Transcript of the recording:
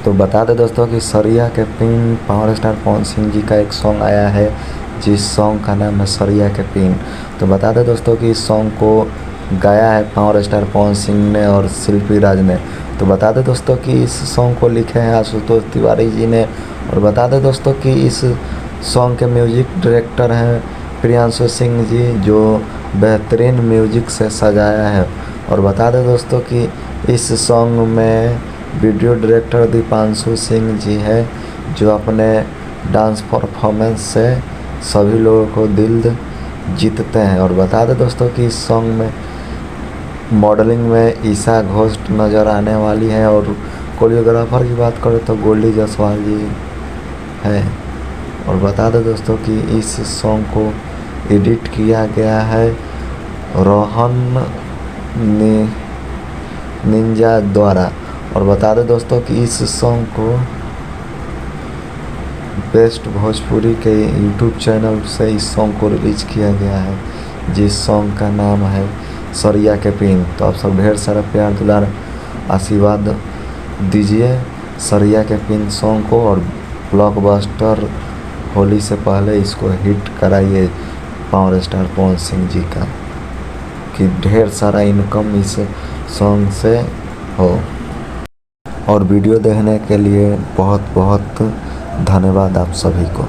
तो बता दें दोस्तों कि सरिया के pin power star Pawan Singh ji का एक सॉन्ग आया है, जिस सॉन्ग का नाम है सरिया के पिन। तो बता दें दोस्तों कि इस सॉन्ग को गाया है पावर स्टार पवन सिंह ने और शिल्पी राज ने। तो बता दें दोस्तों कि इस सॉन्ग को लिखे हैं आशुतोष तिवारी जी ने। और बता दें दोस्तों कि इस सॉन्ग के म्यूजिक डायरेक्टर हैं प्रियांशु सिंह जी, जो बेहतरीन म्यूजिक से सजाया है। और बता दें दोस्तों कि इस सॉन्ग में वीडियो डायरेक्टर दीपांशु सिंह जी है, जो अपने डांस परफॉर्मेंस से सभी लोगों को दिल जीतते हैं। और बता दें दोस्तों कि इस सॉन्ग में मॉडलिंग में ईशा घोष नज़र आने वाली है। और कोरियोग्राफर की बात करें तो गोल्डी जायसवाल जी है। और बता दें दोस्तों कि इस सॉन्ग को एडिट किया गया है रोहन निंजा द्वारा। और बता दें दोस्तों कि इस सॉन्ग को बेस्ट भोजपुरी के यूट्यूब चैनल से इस सॉन्ग को रिलीज किया गया है, जिस सॉन्ग का नाम है सरिया के पिन। तो आप सब ढेर सारा प्यार दुलार आशीर्वाद दीजिए सरिया के पिन सॉन्ग को, और ब्लॉकबस्टर होली से पहले इसको हिट कराइए पावर स्टार पवन सिंह जी का, कि ढेर सारा इनकम इस सॉन्ग से हो। और वीडियो देखने के लिए बहुत बहुत धन्यवाद आप सभी को।